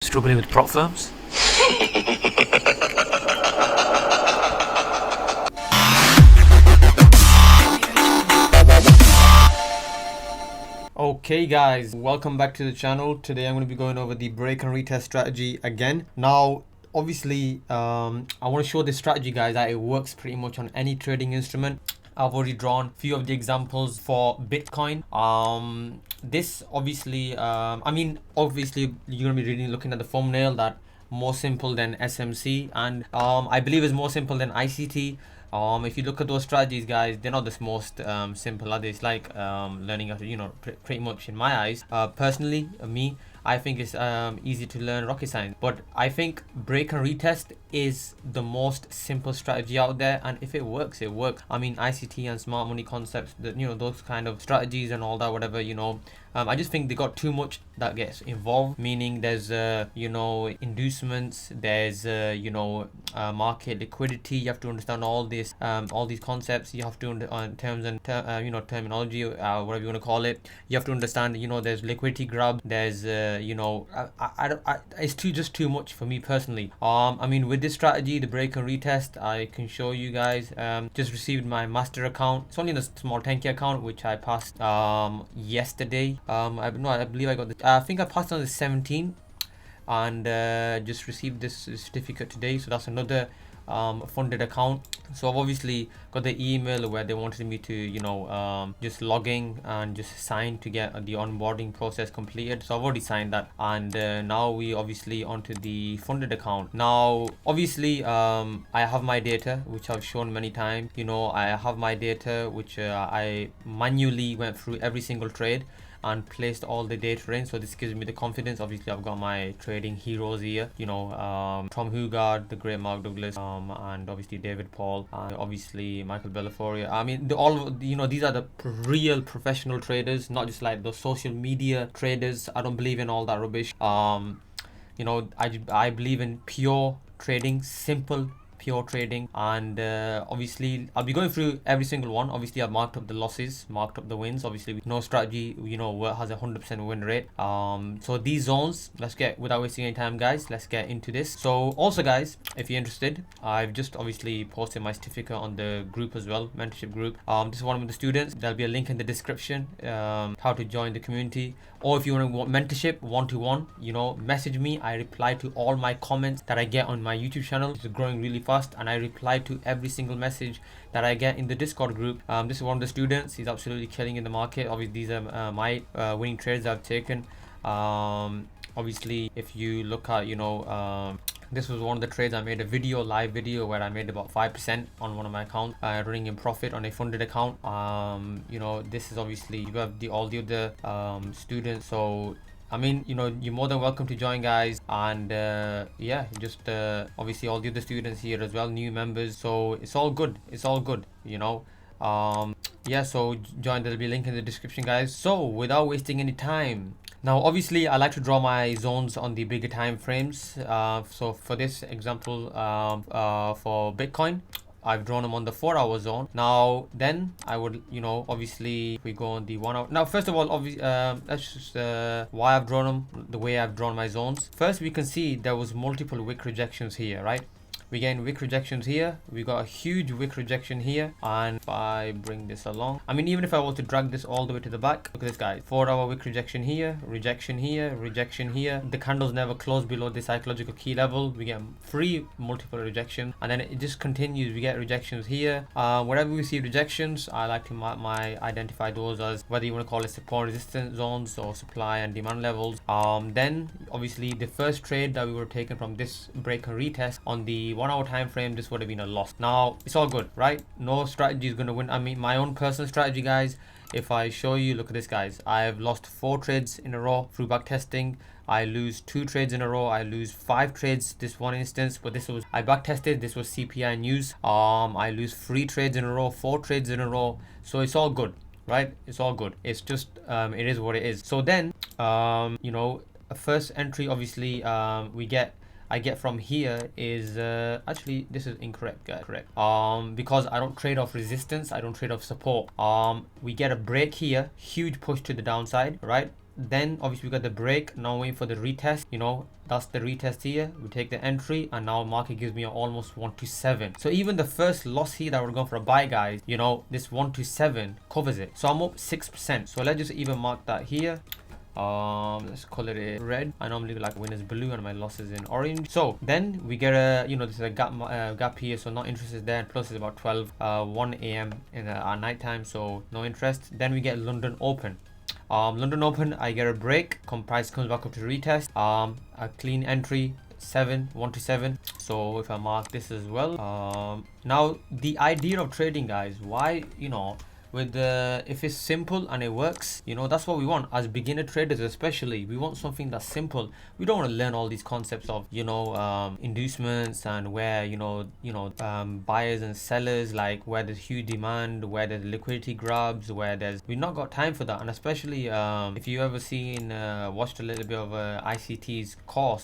Struggling with prop firms? Okay guys, welcome back to the channel. Today I'm going to be going over the break and retest strategy again. Now obviously I want to show this strategy guys that it works pretty much on any trading instrument. I've already drawn a few of the examples for Bitcoin. This obviously obviously you're gonna be really looking at the thumbnail that more simple than SMC, and I believe it's more simple than ICT. If you look at those strategies guys, they're not the most simple, are they? It's like learning how to, pretty much in my eyes, personally, me, I think it's easy to learn rocket science. But I think break and retest is the most simple strategy out there, and if it works, it works. I mean, ICT and smart money concepts, those kind of strategies and all that, whatever, I just think they got too much that gets involved, meaning there's inducements, there's market liquidity. You have to understand all these concepts. You have to terms and terminology, whatever you want to call it. You have to understand, there's liquidity grab, there's it's just too much for me personally. I mean, with this strategy, the break and retest, I can show you guys. Just received my master account. It's only in a small 10k account, which I passed yesterday. I believe I got this. I think I passed on the 17th, and just received this certificate today. So that's another funded account. So I've obviously got the email where they wanted me to just log in and just sign to get the onboarding process completed. So I've already signed that, and now we obviously onto the funded account. Now obviously I have my data, which I've shown many times. I have my data which I manually went through every single trade and placed all the data in. So this gives me the confidence. Obviously I've got my trading heroes here, Tom Hugard, the great Mark Douglas, and obviously David Paul, and obviously Michael Bellaforia. I mean, these are the real professional traders, not just like the social media traders. I don't believe in all that rubbish. I believe in pure trading, simple pure trading, and obviously I'll be going through every single one. Obviously I've marked up the losses, marked up the wins. Obviously no strategy has a 100% win rate. So these zones, without wasting any time guys, let's get into this. So also guys, if you're interested, I've just obviously posted my certificate on the group as well, mentorship group. This is one of the students. There'll be a link in the description, how to join the community. Or if you want mentorship one-to-one, message me. I reply to all my comments that I get on my YouTube channel. It's growing really fast, and I reply to every single message that I get in the Discord group. This is one of the students. He's absolutely killing in the market. Obviously these are my winning trades I've taken. Obviously if you look at this was one of the trades. I made a live video where I made about 5% on one of my accounts, running in profit on a funded account. This is obviously, you have all the other students. So I mean, you're more than welcome to join guys, and obviously all the other students here as well, new members. So it's all good, so join. There'll be a link in the description guys. So without wasting any time, now obviously I like to draw my zones on the bigger time frames. So for this example, for Bitcoin, I've drawn them on the 4-hour zone. Now then I would obviously if we go on the 1 hour. Now first of all, obviously that's just why I've drawn them the way I've drawn my zones. First we can see there was multiple wick rejections here, right? We getting wick rejections here. We got a huge wick rejection here, and if I bring this along, I mean, even if I were to drag this all the way to the back, look at this guys, 4-hour wick rejection here, rejection here, rejection here. The candles never close below the psychological key level. We get 3 multiple rejections, and then it just continues. We get rejections here. Wherever we see rejections, I like to identify those as, whether you want to call it support resistance zones or supply and demand levels. Then obviously the first trade that we were taking from this break and retest on the 1-hour time frame, this would have been a loss. Now it's all good, right? No strategy is going to win. I mean, my own personal strategy guys, if I show you, look at this guys, I've lost 4 trades in a row through back testing. I lose 2 trades in a row. I lose 5 trades this one instance, but this was, I back tested, this was CPI news. I lose 3 trades in a row, 4 trades in a row. So it's all good, right? It's all good. It's just it is what it is. So then a first entry obviously I get from here is actually this is incorrect guys. Correct. Because I don't trade off resistance, I don't trade off support. We get a break here, huge push to the downside, right? then obviously we got the break. Now waiting for the retest. You know, that's the retest here. We take the entry, and now market gives me almost 127. So even the first loss here that we're going for a buy, guys, you know, this 127 covers it. So I'm up 6%. So let's just even mark that here. Let's call it a red. I normally like winners blue and my losses in orange. So then we get a, you know, this is a gap here, so no interest is there. Plus it's about 1 a.m. in at night time, so no interest. Then we get London Open. London Open, I get a break. Price comes back up to retest. A clean entry. 127. So if I mark this as well, now the idea of trading, guys, why, you know, with if it's simple and it works, you know, that's what we want as beginner traders. Especially we want something that's simple. We don't want to learn all these concepts of, you know, inducements and where, you know, buyers and sellers, like where there's huge demand, where there's liquidity grabs, where we've not got time for that. And especially if you ever watched a little bit of ICT's course,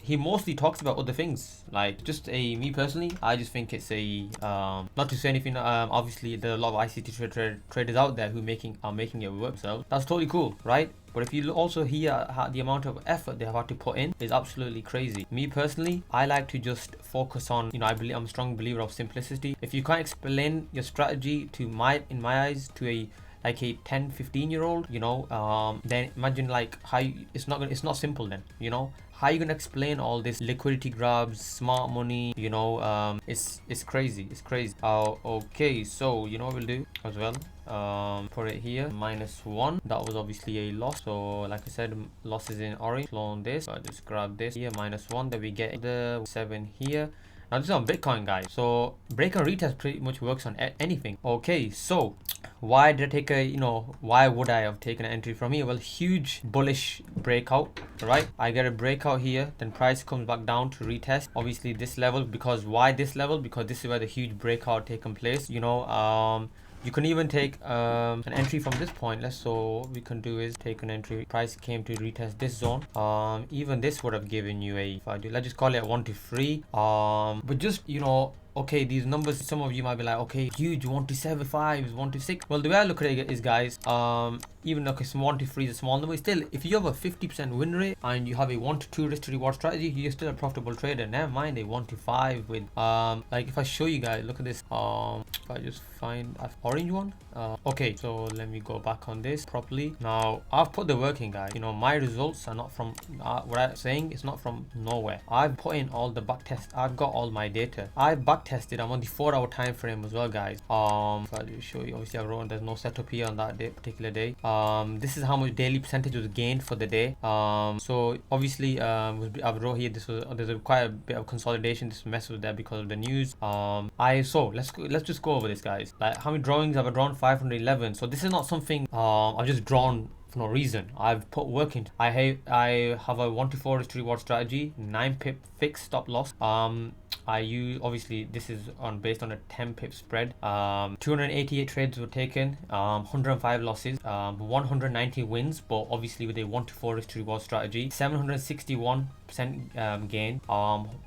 he mostly talks about other things. Like me personally, I just think it's a not to say anything, obviously there are a lot of ICT traders out there who are making it work, so that's totally cool, right? But if you also hear the amount of effort they have had to put in is absolutely crazy. Me personally, I like to just focus on, you know, I'm a strong believer of simplicity. If you can't explain your strategy in my eyes to a 10-15-year-old, you know, then imagine like how it's not simple then, you know. How are you gonna explain all this liquidity grabs, smart money, you know? It's crazy. Okay, so you know what we'll do as well, put it here, -1. That was obviously a loss, so like I said, losses in orange. Clone this, so I just grab this here, -1. Then we get the 7 here. Now this is on Bitcoin, guys, so Breakout retest pretty much works on anything. Okay, so why did I take why would I have taken an entry from here? Well, huge bullish breakout, right? I get a breakout here, then price comes back down to retest obviously this level. Because why this level? Because this is where the huge breakout taken place, you know. You can even take an entry from this point. So what we can do is take an entry. Price came to retest this zone. Even this would have given you let's just call it a 1 to 3. But just, you know, okay, these numbers, some of you might be like, okay, huge 1 to 7, 5, 1 to 6. Well, the way I look at it is, guys, even okay, some 1 to 3 is a small number. Still, if you have a 50% win rate and you have a 1 to 2 risk to reward strategy, you're still a profitable trader. Never mind a 1 to 5 with like if I show you guys, look at this. If I just find an orange one. Okay, so let me go back on this properly. Now I've put the work in, guys. You know, my results are not from what I'm saying. It's not from nowhere. I've put in all the back tests. I've got all my data. I've back tested. I'm on the 4-hour time frame as well, guys. If I just show you, obviously I've written there's no setup here on that particular day. This is how much daily percentage was gained for the day. So obviously I've wrote here there's quite a bit of consolidation. This mess was there because of the news. Let's just go over this, guys. Like, how many drawings have I drawn? 511. So this is not something I've just drawn for no reason. I've put work into. I have a 1 to 4 risk to reward strategy, 9 pip fixed stop loss. I use, obviously this is based on a 10 pip spread. 288 trades were taken, 105 losses, 190 wins, but obviously with a 1 to 4 risk to reward strategy. 761% gain,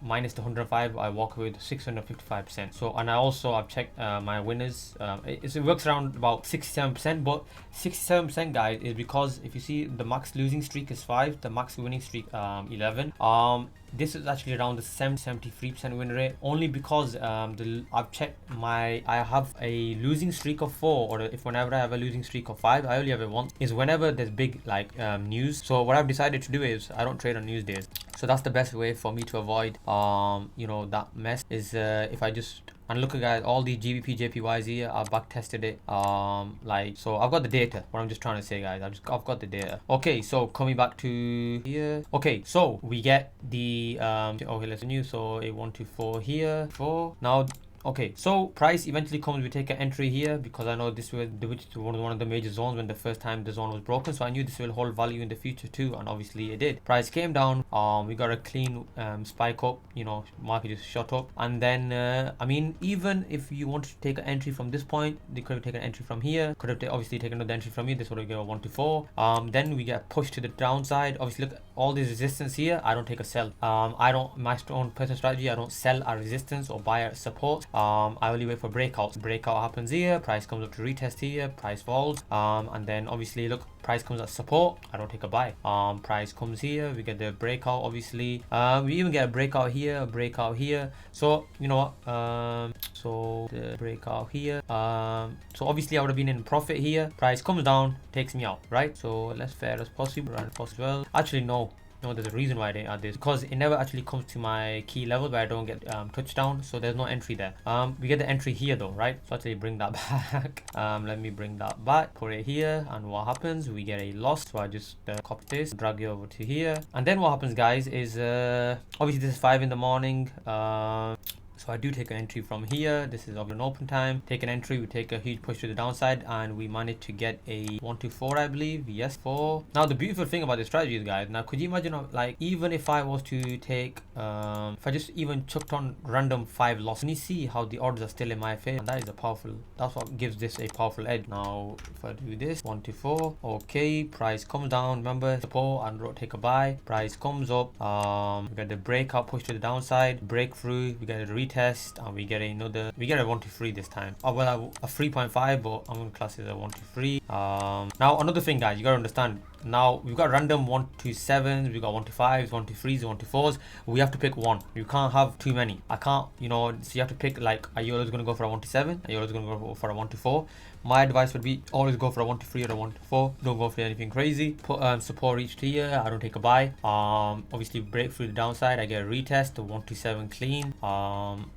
minus the 105, I walk away with 655%. So, and I've checked my winners. It works around about 67%, but 67%, guys, is because if you see the max losing streak is 5, the max winning streak 11. This is actually around the 73% win rate, only because I've checked I have a losing streak of 4, or whenever I have a losing streak of 5, I only have it once, is whenever there's big news. So what I've decided to do is I don't trade on news days. So that's the best way for me to avoid you know, that mess, is if I just, and look at, guys, all the GBP JPYs here, I've back tested it. So I've got the data. What I'm just trying to say, guys, I've got the data. Okay, so coming back to here. Okay, so we get the okay, let's new. So a 1 to 4 here, 4 now. Okay, so price eventually comes, we take an entry here because I know this was one of the major zones when the first time the zone was broken, so I knew this will hold value in the future too, and obviously it did. Price came down, we got a clean spike up, you know, market just shot up, and then I mean, even if you wanted to take an entry from this point, they could have taken an entry from here, could have obviously taken another entry from here. This would have got 1 to 4. Then we get pushed to the downside. Obviously, look at all this resistance here. I don't take a sell. My own personal strategy, I don't sell at resistance or buy at support. I only wait for breakouts. Breakout happens here, price comes up to retest here, price falls, and then obviously look, price comes at support, I don't take a buy. Price comes here, we get the breakout obviously. We even get a breakout here, a breakout here. So you know what, so the breakout here, so obviously I would have been in profit here. Price comes down, takes me out, right? So let's fair as possible, run possible. Actually no, there's a reason why I didn't add this, because it never actually comes to my key level where I don't get touchdown, so there's no entry there. We get the entry here though, right? So actually bring that back. Let me bring that back, put it here, and what happens, we get a loss. So I just copy this, drag it over to here, and then what happens guys is obviously this is 5 in the morning. So I do take an entry from here. This is of an open time. Take an entry, we take a huge push to the downside, and we managed to get a 1 to 4, I believe. Yes, 4. Now the beautiful thing about this strategy is, guys, now could you imagine, like, even if I was to take if I just even chucked on random 5 losses, can you see how the odds are still in my favor? And that is a powerful, that's what gives this a powerful edge. Now if I do this 1 to 4, okay, price comes down, remember support and take a buy, price comes up, we get the breakout push to the downside, breakthrough, we get a retest, and we get another, we get a 1 to 3 this time. Oh well, a 3.5, but I'm gonna class it as a 1 to 3. Now another thing guys, you gotta understand, now we've got random 1 to 7s, we've got 1 to 5s, 1 to 3s, 1 to 4s. We have to pick one. You can't have too many. I can't, you know, so you have to pick, like, are you always gonna go for a 1 to 7? Are you always gonna go for a 1 to 4? My advice would be always go for a 1 to 3 or a 1 to 4. Don't go for anything crazy. Put support reached here, I don't take a buy. Obviously break through the downside, I get a retest, a 1 to 7 clean.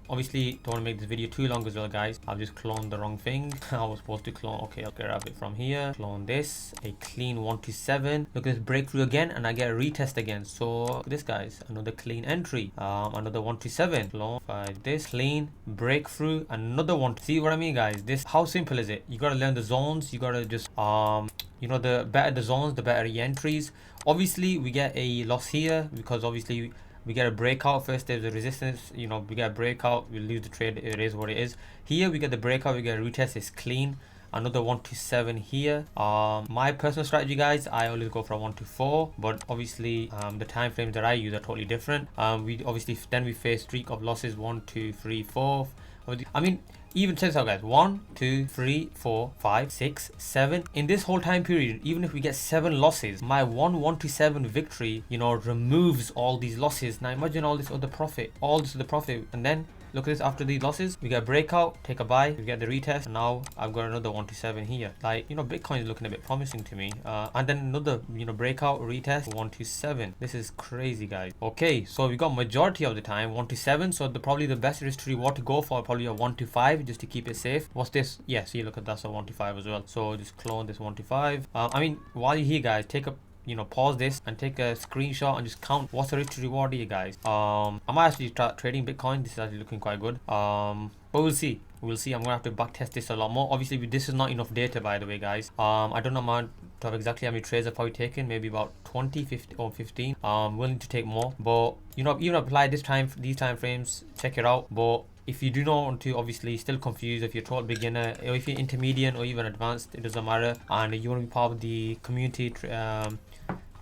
Obviously don't want to make this video too long as well guys. I've just cloned the wrong thing. I was supposed to clone, okay, I'll grab it from here, clone this, a clean 1 to 7. Look at this breakthrough again, and I get a retest again. So look at this guys, another clean entry, another 1 to 7, clone, this clean breakthrough, another one. See what I mean guys? This, how simple is it? You gotta learn the zones, you gotta just you know, the better the zones, the better the entries. Obviously we get a loss here because obviously we get a breakout. First there's a resistance, you know, we get a breakout, we lose the trade, it is what it is. Here we get the breakout, we get a retest, it's clean, another 1 to 7 here. My personal strategy guys, I always go for a 1 to 4, but obviously the time frames that I use are totally different. We obviously then we face streak of losses, 1 2 3 4. I mean, even check this out guys, 1 2 3 4 5 6 7. In this whole time period, even if we get 7 losses, my 1 to 7 victory, you know, removes all these losses. Now imagine all this other profit, all this other profit, and then look at this, after these losses we get a breakout, take a buy, we get the retest, and now I've got another 1 to 7 here. Like, you know, Bitcoin is looking a bit promising to me. And then another, you know, breakout, retest, 1 to 7. This is crazy guys. Okay, so we got majority of the time 1 to 7, so probably the best risk to reward to go for probably a 1 to 5 just to keep it safe. What's this? Yeah, see, look at that's a 1 to 5 as well. So just clone this 1 to 5. I mean, while you're here guys, take a, you know, pause this and take a screenshot and just count what's the risk to reward here guys. I might actually start trading Bitcoin. This is actually looking quite good, but we'll see. I'm gonna have to back test this a lot more. Obviously this is not enough data, by the way guys. I don't know exactly how many trades I've probably taken, maybe about 20, 50 or 15. Willing to take more, but you know, even apply these time frames, check it out. But if you do not want to, obviously still confused, if you're a total beginner or if you're intermediate or even advanced, it doesn't matter, and you want to be part of the community,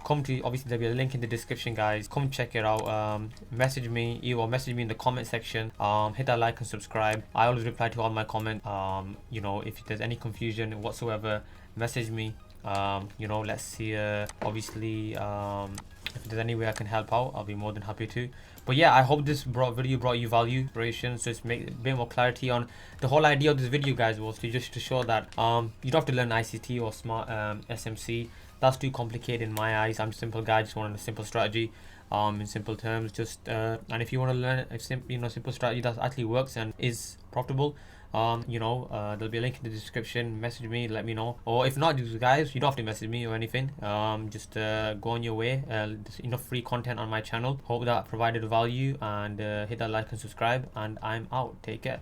come to, obviously there'll be a link in the description guys, come check it out. Message me, message me in the comment section, hit that like and subscribe. I always reply to all my comments. You know, if there's any confusion whatsoever, message me. You know, let's see, obviously if there's any way I can help out, I'll be more than happy to. But yeah, I hope this video brought you value, inspiration, so it's make a bit more clarity on the whole idea of this video guys, was to just to show that you don't have to learn ICT or smart SMC. That's too complicated in my eyes. I'm a simple guy, just wanted a simple strategy, in simple terms. Just and if you want to learn a simple strategy that actually works and is profitable, you know, there'll be a link in the description. Message me, let me know. Or if not, guys, you don't have to message me or anything. Just go on your way. There's enough free content on my channel. Hope that provided value, and hit that like and subscribe, and I'm out. Take care.